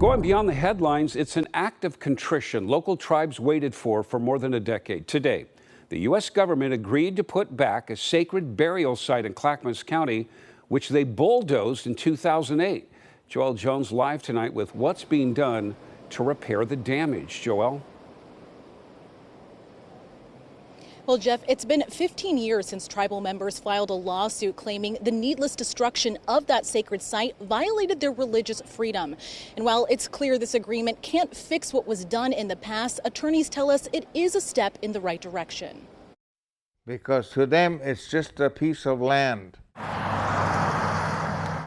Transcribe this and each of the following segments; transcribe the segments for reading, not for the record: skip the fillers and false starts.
Going beyond the headlines, it's an act of contrition local tribes waited for more than a decade. Today, the U.S. government agreed to put back a sacred burial site in Clackamas County, which they bulldozed in 2008. Joel Jones live tonight with what's being done to repair the damage. Joel? Well, Jeff, it's been 15 years since tribal members filed a lawsuit claiming the needless destruction of that sacred site violated their religious freedom. And while it's clear this agreement can't fix what was done in the past, attorneys tell us it is a step in the right direction. Because to them, it's just a piece of land.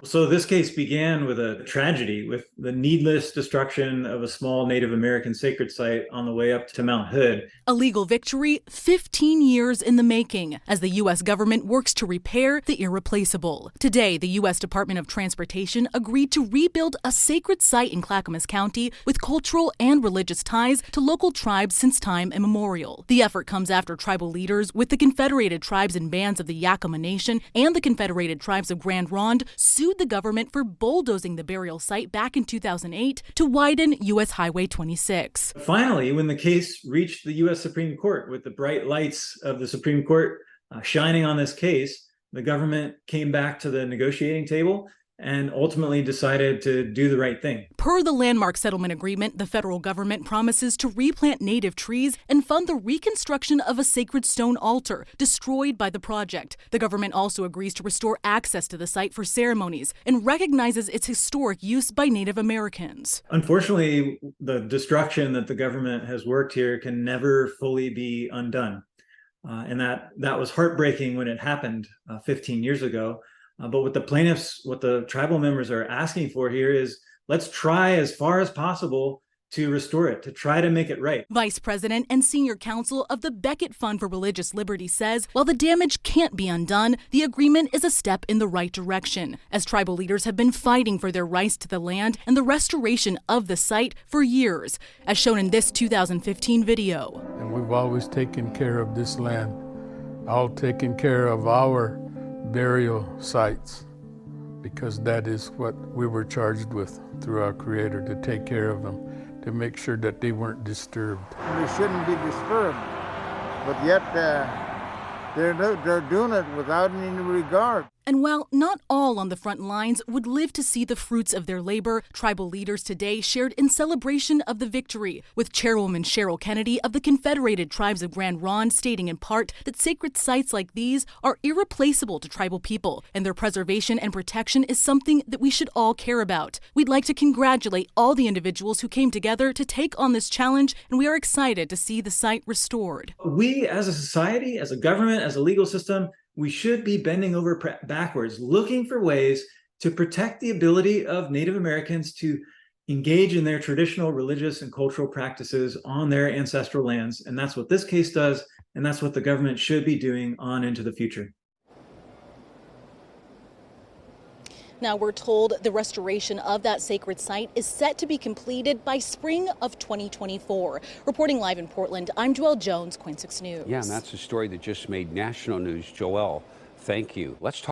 So this case began with a tragedy, with the needless destruction of a small Native American sacred site on the way up to Mount Hood. A legal victory 15 years in the making as the U.S. government works to repair the irreplaceable. Today, the U.S. Department of Transportation agreed to rebuild a sacred site in Clackamas County with cultural and religious ties to local tribes since time immemorial. The effort comes after tribal leaders with the Confederated Tribes and Bands of the Yakama Nation and the Confederated Tribes of Grand Ronde sued the government for bulldozing the burial site back in 2008 to widen U.S. Highway 26. Finally, when the case reached the U.S. Supreme Court, with the bright lights of the Supreme Court shining on this case, the government came back to the negotiating table and ultimately decided to do the right thing. Per the landmark settlement agreement, the federal government promises to replant native trees and fund the reconstruction of a sacred stone altar destroyed by the project. The government also agrees to restore access to the site for ceremonies and recognizes its historic use by Native Americans. Unfortunately, the destruction that the government has worked here can never fully be undone. And that was heartbreaking when it happened 15 years ago. But what the plaintiffs, what the tribal members are asking for here is, let's try as far as possible to restore it, to try to make it right. Vice President and Senior Counsel of the Beckett Fund for Religious Liberty says, while the damage can't be undone, the agreement is a step in the right direction, as tribal leaders have been fighting for their rights to the land and the restoration of the site for years, as shown in this 2015 video. And we've always taken care of this land, all taken care of our burial sites, because that is what we were charged with through our Creator, to take care of them, to make sure that they weren't disturbed. They shouldn't be disturbed, but yet they're doing it without any regard. And while not all on the front lines would live to see the fruits of their labor, tribal leaders today shared in celebration of the victory, with Chairwoman Cheryl Kennedy of the Confederated Tribes of Grand Ronde stating in part that sacred sites like these are irreplaceable to tribal people, and their preservation and protection is something that we should all care about. We'd like to congratulate all the individuals who came together to take on this challenge, and we are excited to see the site restored. We as a society, as a government, as a legal system, we should be bending over backwards, looking for ways to protect the ability of Native Americans to engage in their traditional religious and cultural practices on their ancestral lands. And that's what this case does, and that's what the government should be doing on into the future. Now, we're told the restoration of that sacred site is set to be completed by spring of 2024. Reporting live in Portland, I'm Joel Jones, KOIN 6 News. Yeah, and that's a story that just made national news. Joel, thank you. Let's talk.